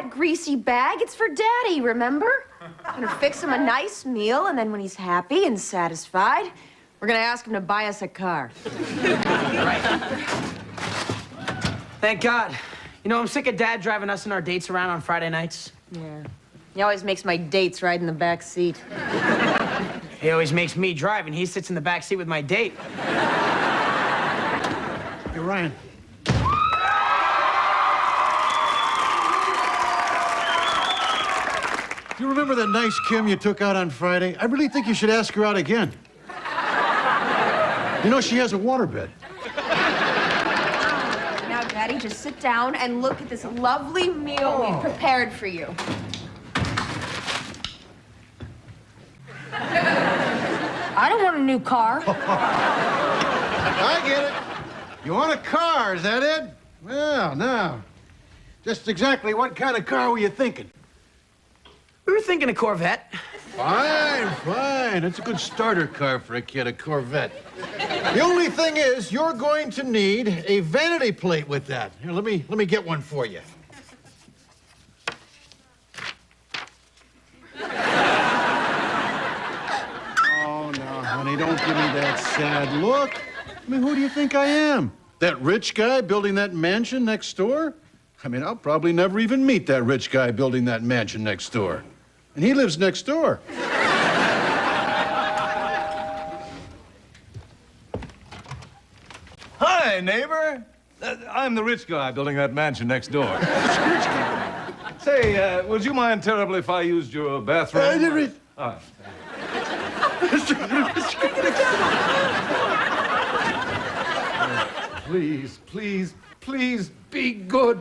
that greasy bag? It's for Daddy, remember? I'm gonna fix him a nice meal, and then when he's happy and satisfied, we're gonna ask him to buy us a car. Right. Thank God. You know, I'm sick of Dad driving us and our dates around on Friday nights. Yeah. He always makes my dates ride in the back seat. He always makes me drive, and he sits in the back seat with my date. Hey, Ryan. Do you remember that nice Kim you took out on Friday? I really think you should ask her out again. You know, she has a waterbed. Now, Daddy, just sit down and look at this lovely meal we've prepared for you. I don't want a new car. I get it. You want a car, is that it? Well, no. Just exactly what kind of car were you thinking? We were thinking a Corvette. Fine, fine. It's a good starter car for a kid, a Corvette. The only thing is, you're going to need a vanity plate with that. Here, let me get one for you. Oh, no, honey, don't give me that sad look. I mean, who do you think I am? That rich guy building that mansion next door? I mean, I'll probably never even meet that rich guy building that mansion next door. And he lives next door. Hi, neighbor. I'm the rich guy building that mansion next door. Say, would you mind terribly if I used your bathroom? Please, please, please be good.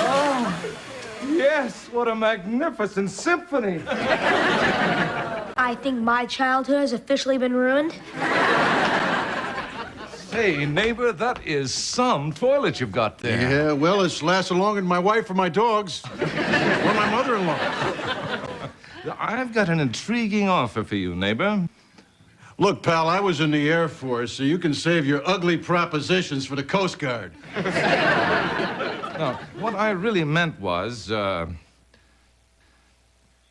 Oh, yes, what a magnificent symphony. I think my childhood has officially been ruined. Say, neighbor, that is some toilet you've got there. Yeah, well, it's lasted longer than my wife or my dogs. Or my mother-in-law. I've got an intriguing offer for you, neighbor. Look, pal, I was in the Air Force, so you can save your ugly propositions for the Coast Guard. No, what I really meant was,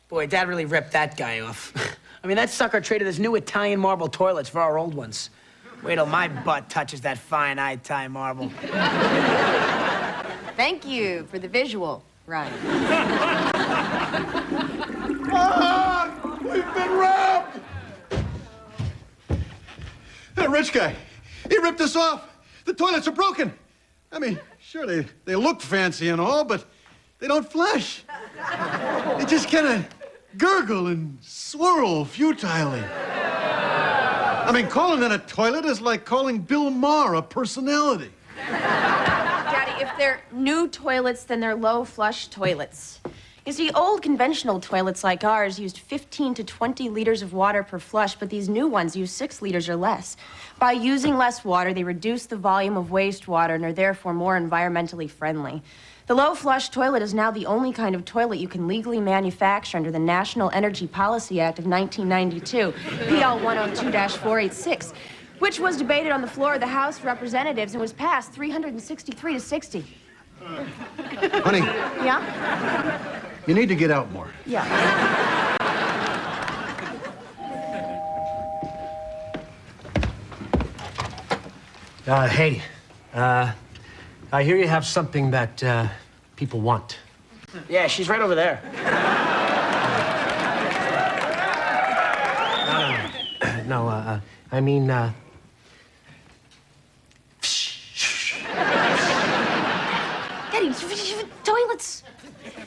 Boy, Dad really ripped that guy off. I mean, that sucker traded his new Italian marble toilets for our old ones. Wait till my butt touches that fine Thai marble. Thank you for the visual, Ryan. We've been robbed! That rich guy, he ripped us off. The toilets are broken. I mean, sure, they look fancy and all, but they don't flush. They just kind of gurgle and swirl futilely. I mean, calling it a toilet is like calling Bill Maher a personality. Daddy, if they're new toilets, then they're low-flush toilets. You see, old conventional toilets like ours used 15 to 20 liters of water per flush, but these new ones use 6 liters or less. By using less water, they reduce the volume of wastewater and are therefore more environmentally friendly. The low-flush toilet is now the only kind of toilet you can legally manufacture under the National Energy Policy Act of 1992, PL 102-486, which was debated on the floor of the House of Representatives and was passed 363 to 60. Honey, Yeah? you need to get out more. Yeah. Hey, I hear you have something that people want. Yeah, she's right over there. No, I mean, Daddy, toilets.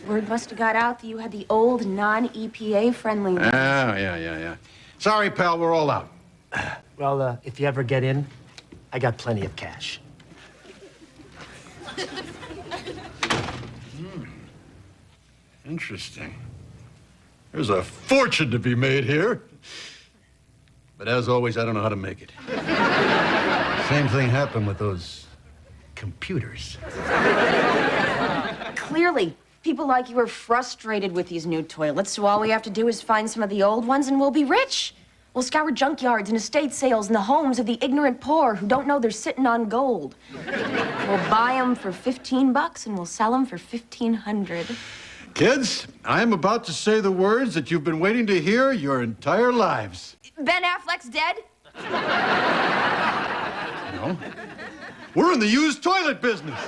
Word must have got out that you had the old non-EPA friendly ones. Yeah. Sorry, pal, we're all out. well, if you ever get in, I got plenty of cash. Interesting. There's a fortune to be made here. But as always, I don't know how to make it. Same thing happened with those computers. Clearly, people like you are frustrated with these new toilets, so all we have to do is find some of the old ones and we'll be rich. We'll scour junkyards and estate sales in the homes of the ignorant poor who don't know they're sitting on gold. We'll buy them for $15 and we'll sell them for $1,500. Kids, I'm about to say the words that you've been waiting to hear your entire lives. Ben Affleck's dead? No. We're in the used toilet business.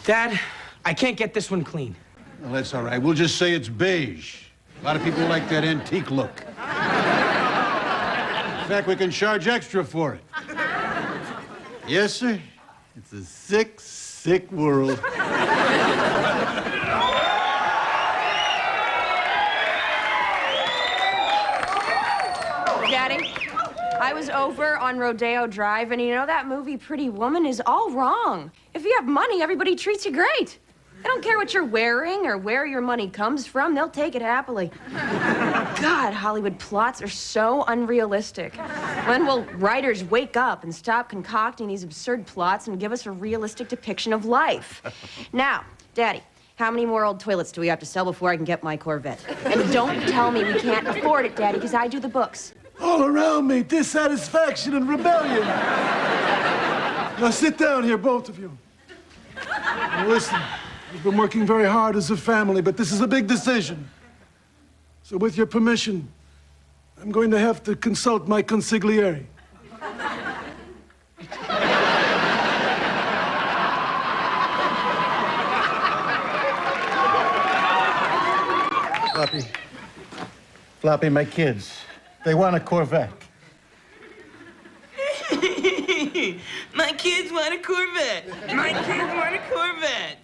Dad, I can't get this one clean. Well, that's all right. We'll just say it's beige. A lot of people like that antique look. In fact, we can charge extra for it. Yes, sir. It's a sick, sick world. Daddy, I was over on Rodeo Drive, and you know that movie Pretty Woman is all wrong. If you have money, everybody treats you great. They don't care what you're wearing or where your money comes from. They'll take it happily. God, Hollywood plots are so unrealistic. When will writers wake up and stop concocting these absurd plots and give us a realistic depiction of life? Now, Daddy, how many more old toilets do we have to sell before I can get my Corvette? And don't tell me we can't afford it, Daddy, because I do the books. All around me, dissatisfaction and rebellion. Now sit down here, both of you. Now listen, we've been working very hard as a family, but this is a big decision. So with your permission, I'm going to have to consult my consigliere. Floppy, my kids. They want a Corvette. My kids want a Corvette. My kids want a Corvette.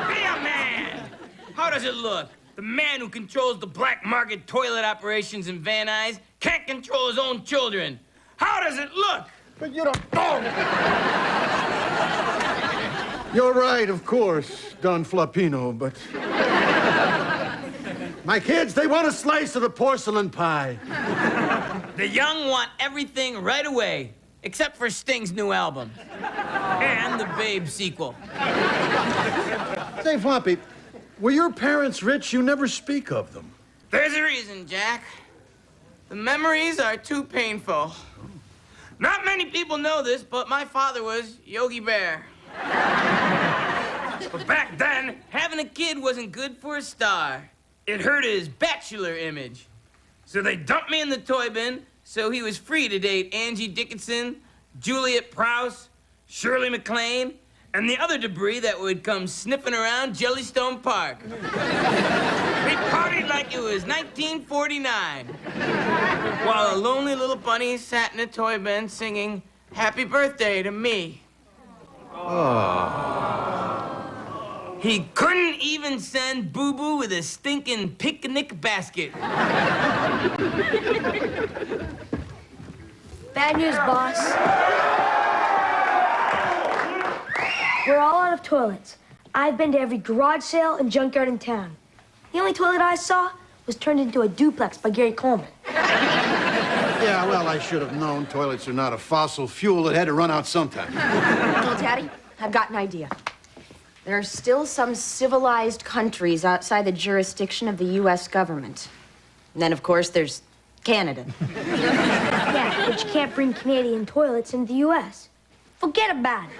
Be a man. How does it look? The man who controls the black market toilet operations in Van Nuys can't control his own children. How does it look? But you don't... Oh! You're right, of course, Don Flappino, but... My kids, they want a slice of the porcelain pie. The young want everything right away, except for Sting's new album. And the Babe sequel. Say, Floppy, were your parents rich? You never speak of them. There's a reason, Jack. The memories are too painful. Not many people know this, but my father was Yogi Bear. But back then, having a kid wasn't good for a star. It hurt his bachelor image. So they dumped me in the toy bin so he was free to date Angie Dickinson, Juliet Prowse, Shirley MacLaine, and the other debris that would come sniffing around Jellystone Park. We partied like it was 1949, while a lonely little bunny sat in a toy bin singing "Happy Birthday" to me. He couldn't even send Boo Boo with a stinking picnic basket. Bad news, boss. We're all out of toilets. I've been to every garage sale and junkyard in town. The only toilet I saw was turned into a duplex by Gary Coleman. Yeah, well, I should have known toilets are not a fossil fuel. It had to run out sometime. Well, Daddy, I've got an idea. There are still some civilized countries outside the jurisdiction of the U.S. government. And then, of course, there's Canada. Yeah, but you can't bring Canadian toilets into the U.S. Forget about it.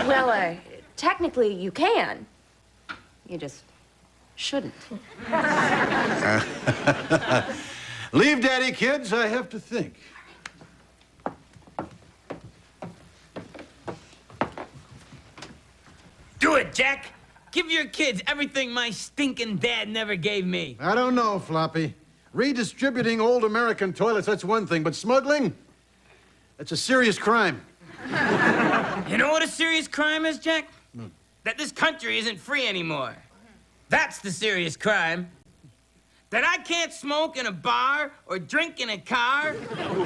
Well, technically you can. You just shouldn't. Leave Daddy, kids. I have to think. Do it, Jack. Give your kids everything my stinking dad never gave me. I don't know, Floppy. Redistributing old American toilets, that's one thing, but smuggling? That's a serious crime. You know what a serious crime is, Jack? That this country isn't free anymore. That's the serious crime. That I can't smoke in a bar or drink in a car.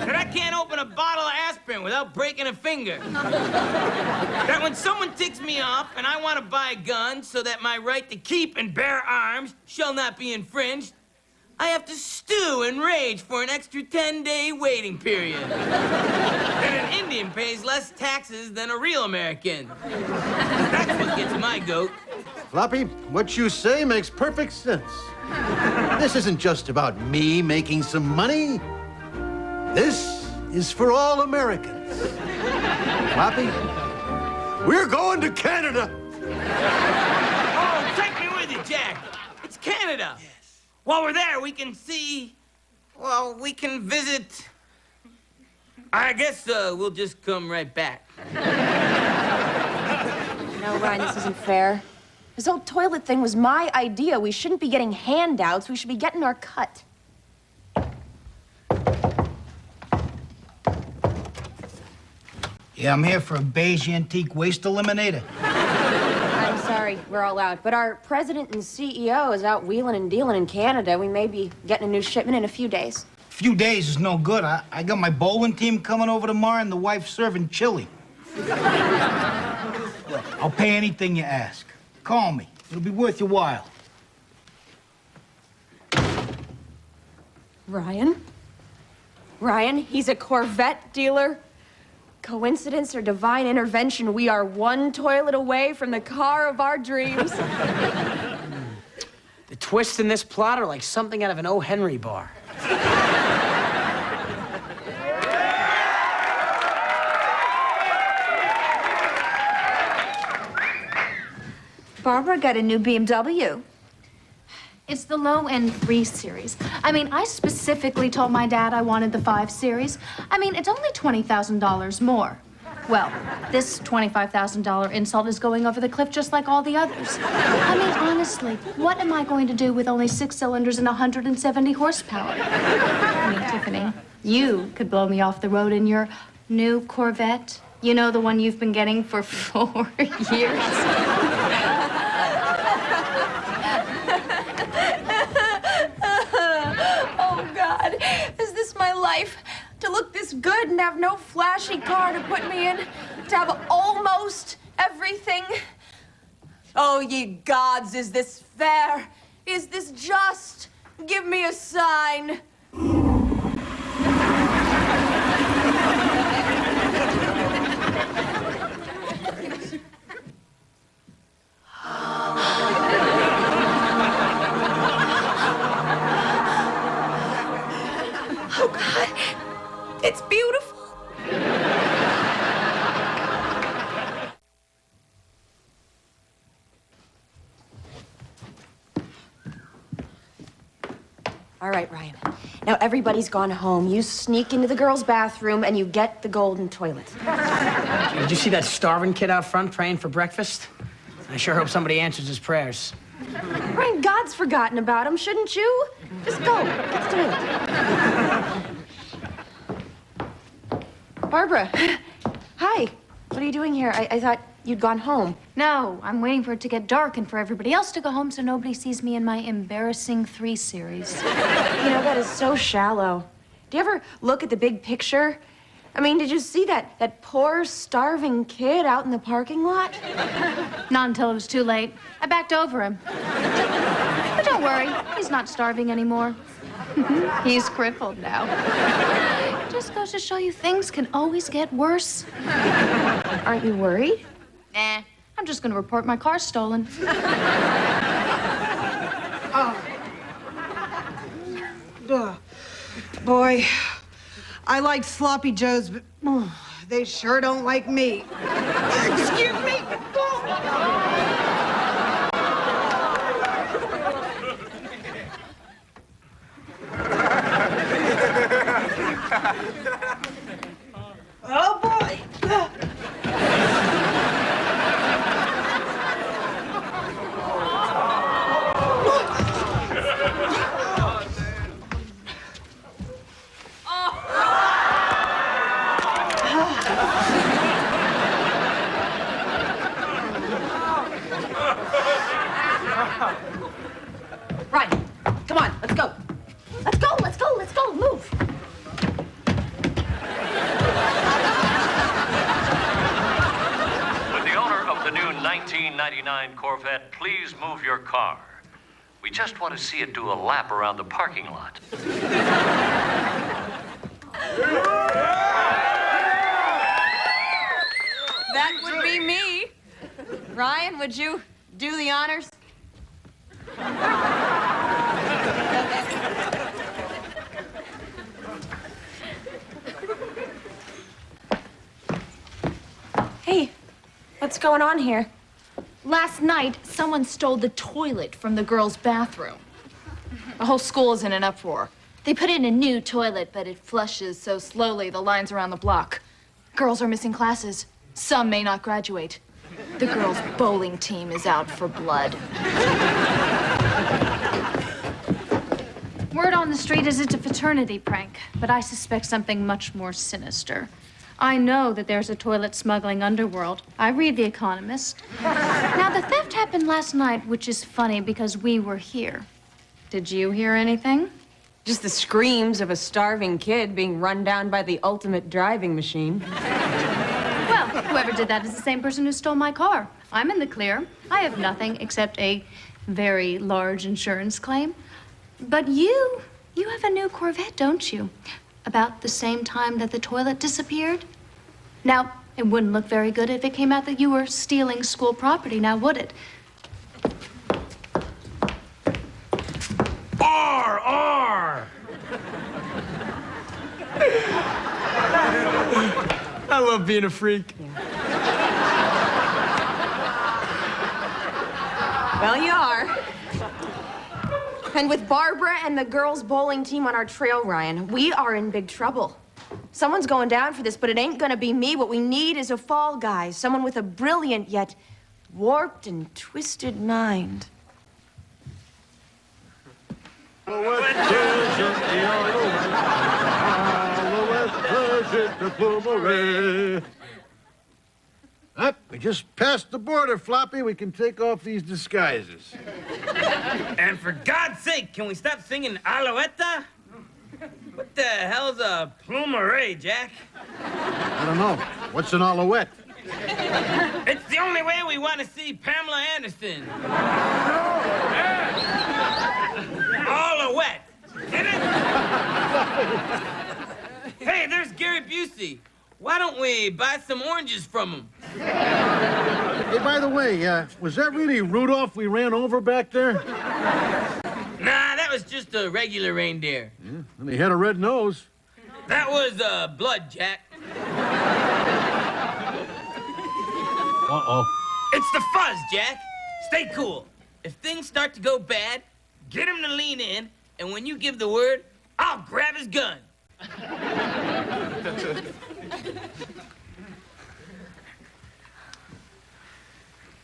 That I can't open a bottle of aspirin without breaking a finger. That when someone ticks me off and I want to buy a gun so that my right to keep and bear arms shall not be infringed, I have to stew and rage for an extra 10-day waiting period. And an Indian pays less taxes than a real American. That's what gets my goat. Floppy, what you say makes perfect sense. This isn't just about me making some money. This is for all Americans. Floppy, we're going to Canada. Oh, take me with you, Jack. It's Canada. Yes. While we're there, we can see... Well, we can visit... I guess we'll just come right back. No, Ryan, this isn't fair. This whole toilet thing was my idea. We shouldn't be getting handouts. We should be getting our cut. Yeah, I'm here for a beige antique waste eliminator. I'm sorry, we're all out. But our president and CEO is out wheeling and dealing in Canada. We may be getting a new shipment in a few days. A few days is no good. I got my bowling team coming over tomorrow and the wife serving chili. I'll pay anything you ask. Call me. It'll be worth your while. Ryan? Ryan, he's a Corvette dealer? Coincidence or divine intervention, we are one toilet away from the car of our dreams. The twists in this plot are like something out of an O. Henry bar. Barbara got a new BMW. It's the low-end 3 Series. I mean, I specifically told my dad I wanted the 5 Series. I mean, it's only $20,000 more. Well, this $25,000 insult is going over the cliff just like all the others. I mean, honestly, what am I going to do with only 6 cylinders and 170 horsepower? I mean, Tiffany, you could blow me off the road in your new Corvette. You know, the one you've been getting for 4 years. Oh, God. Is this my life? To look this good and have no flashy car to put me in? To have almost everything? Oh, ye gods, is this fair? Is this just? Give me a sign. Oh, God. It's beautiful. All right, Ryan. Now everybody's gone home. You sneak into the girls' bathroom and you get the golden toilet. Did you see that starving kid out front praying for breakfast? I sure hope somebody answers his prayers. Ryan, God's forgotten about him, shouldn't you? Just go. Get the toilet. Barbara. Hi. What are you doing here? I thought you'd gone home. No, I'm waiting for it to get dark and for everybody else to go home so nobody sees me in my embarrassing 3 Series. You know, that is so shallow. Do you ever look at the big picture? I mean, did you see that poor, starving kid out in the parking lot? Not until it was too late. I backed over him. But don't worry, he's not starving anymore. He's crippled now. It just goes to show you things can always get worse. Aren't you worried? Nah, I'm just gonna report my car stolen. Boy, I like sloppy joes, but they sure don't like me. Excuse me. Oh, boy. Ryan, come on, let's go. Let's go, let's go, let's go, move. Would the owner of the new 1999 Corvette please move your car? We just want to see it do a lap around the parking lot. That would be me. Ryan, would you do the honors? Hey, what's going on here? Last night, someone stole the toilet from the girls' bathroom. The whole school is in an uproar. They put in a new toilet, but it flushes so slowly the lines around the block. Girls are missing classes. Some may not graduate. The girls' bowling team is out for blood. Word on the street is it's a fraternity prank, but I suspect something much more sinister. I know that there's a toilet smuggling underworld. I read The Economist. Now, the theft happened last night, which is funny because we were here. Did you hear anything? Just the screams of a starving kid being run down by the ultimate driving machine. Well, whoever did that is the same person who stole my car. I'm in the clear. I have nothing except a very large insurance claim. But you have a new Corvette, don't you? About the same time that the toilet disappeared? Now, it wouldn't look very good if it came out that you were stealing school property, now would it? R! I love being a freak. Well, you are. And with Barbara and the girls' bowling team on our trail, Ryan, we are in big trouble. Someone's going down for this, but it ain't gonna be me. What we need is a fall guy, someone with a brilliant yet warped and twisted mind. Up, we just passed the border, Floppy. We can take off these disguises. And for God's sake, can we stop singing Alouetta? What the hell's a plumerie, Jack? I don't know. What's an alouette? It's the only way we want to see Pamela Anderson. Alouette. Get it? Hey, there's Gary Busey. Why don't we buy some oranges from him? Hey, by the way, was that really Rudolph we ran over back there? Nah, that was just a regular reindeer. Yeah, and he had a red nose. That was blood, Jack. Uh-oh. It's the fuzz, Jack. Stay cool. If things start to go bad, get him to lean in, and when you give the word, I'll grab his gun.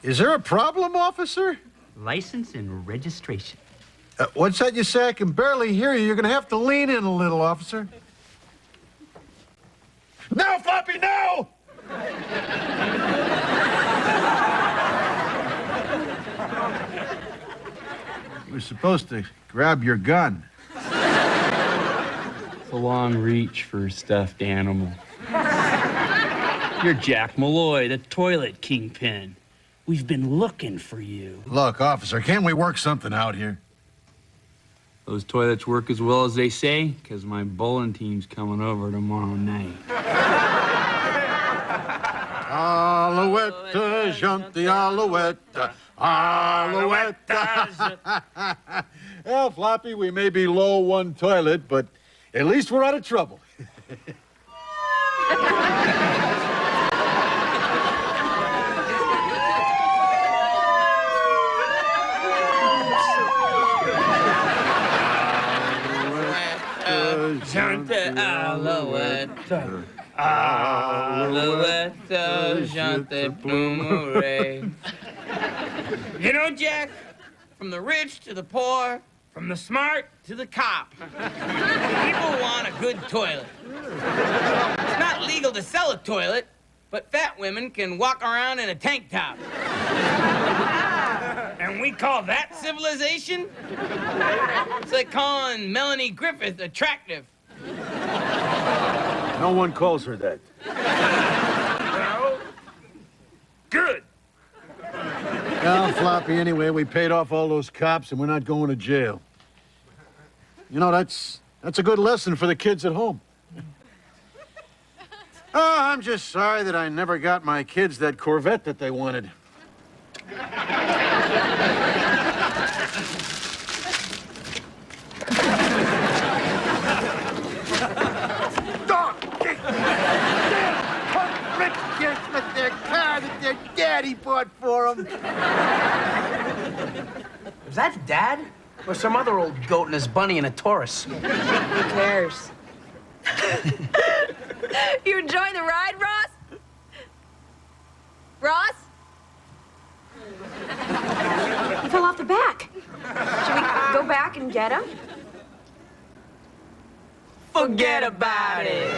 Is there a problem, officer? License and registration. What's that you say? I can barely hear you. You're gonna have to lean in a little, officer. No, Floppy, no! You were supposed to grab your gun. It's a long reach for a stuffed animal. You're Jack Malloy, the toilet kingpin. We've been looking for you. Look, officer, can't we work something out here? Those toilets work as well as they say, because my bowling team's coming over tomorrow night. Alouette, jump the alouette. Alouette. Well, Floppy, we may be low one toilet, but at least we're out of trouble. Chante alouette, alouette, chante plumerie. You know, Jack, from the rich to the poor, from the smart to the cop, people want a good toilet. It's not legal to sell a toilet, but fat women can walk around in a tank top. And we call that civilization? It's like calling Melanie Griffith attractive. No one calls her that. No? Good. Well, Floppy, anyway, we paid off all those cops and we're not going to jail. You know, that's a good lesson for the kids at home. Oh, I'm just sorry that I never got my kids that Corvette that they wanted. With their car that their daddy bought for them. Was that Dad? Or some other old goat and his bunny in a Taurus? Who cares? You enjoying the ride, Ross? Ross? He fell off the back. Should we go back and get him? Forget about it.